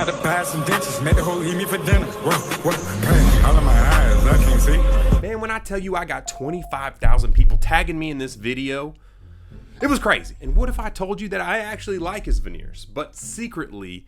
out to buy some dentures, make the whole eat me for dinner. What? Pain all in my eyes, I can't see. Man, when I tell you I got 25,000 people tagging me in this video, it was crazy. And what if I told you that I actually like his veneers, but secretly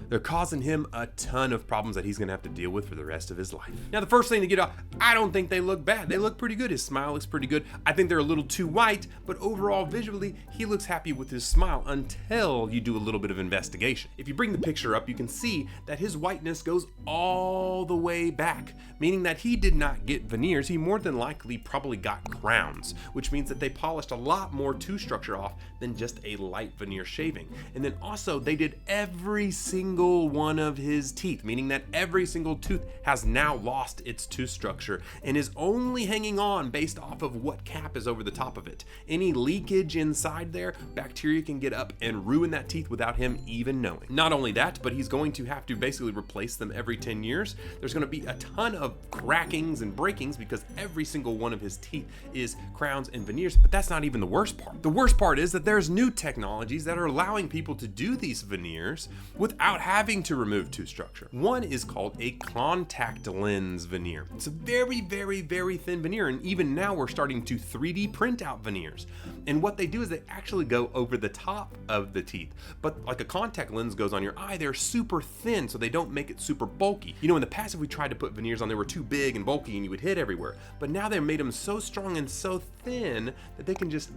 they're causing him a ton of problems that he's gonna have to deal with for the rest of his life. Now, the first thing to get off, I don't think they look bad. They look pretty good. His smile looks pretty good. I think they're a little too white, but overall, visually, he looks happy with his smile until you do a little bit of investigation. If you bring the picture up, you can see that his whiteness goes all the way back, meaning that he did not get veneers. He more than likely probably got crowns, which means that they polished a lot more tooth structure off than just a light veneer shaving. And then also, they did every single one of his teeth, meaning that every single tooth has now lost its tooth structure and is only hanging on based off of what cap is over the top of it. Any leakage inside there, bacteria can get up and ruin that teeth without him even knowing. Not only that, but he's going to have to basically replace them every 10 years. There's going to be a ton of crackings and breakings because every single one of his teeth is crowns and veneers, but that's not even the worst part. The worst part is that there's new technologies that are allowing people to do these veneers without having to remove tooth structure. One is called a contact lens veneer. It's a very, very, very thin veneer, and even now we're starting to 3D print out veneers. And what they do is they actually go over the top of the teeth. But like a contact lens goes on your eye, they're super thin, so they don't make it super bulky. You know, in the past, if we tried to put veneers on, they were too big and bulky and you would hit everywhere. But now they made them so strong and so thin that they can just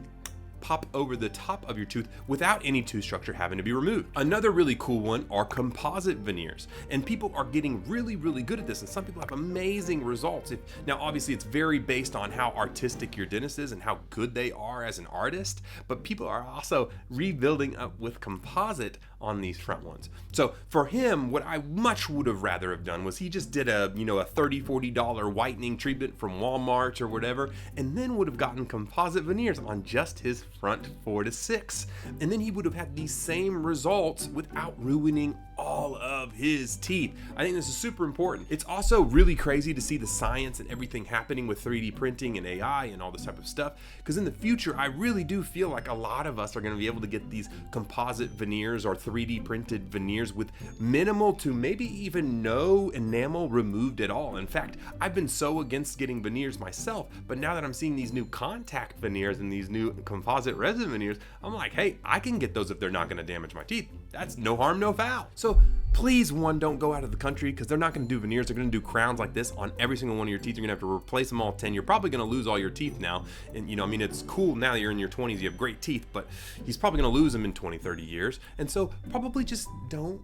pop over the top of your tooth without any tooth structure having to be removed. Another really cool one are composite veneers, and people are getting really, really good at this, and some people have amazing results. Now, obviously, it's very based on how artistic your dentist is and how good they are as an artist, but people are also rebuilding up with composite on these front ones. So for him, what I much would have rather have done was he just did a $30, $40 whitening treatment from Walmart or whatever, and then would have gotten composite veneers on just his front 4 to 6. And then he would have had these same results without ruining all of his teeth. I think this is super important. It's also really crazy to see the science and everything happening with 3D printing and AI and all this type of stuff, because in the future, I really do feel like a lot of us are going to be able to get these composite veneers or 3D printed veneers with minimal to maybe even no enamel removed at all. In fact, I've been so against getting veneers myself, but now that I'm seeing these new contact veneers and these new composite resin veneers, I'm like, hey, I can get those if they're not going to damage my teeth. That's no harm, no foul. So please, one, don't go out of the country, because they're not going to do veneers. They're going to do crowns like this on every single one of your teeth. You're going to have to replace them all 10. You're probably going to lose all your teeth now. And I mean, it's cool now that you're in your 20s, you have great teeth, but he's probably going to lose them in 20, 30 years. And so probably just don't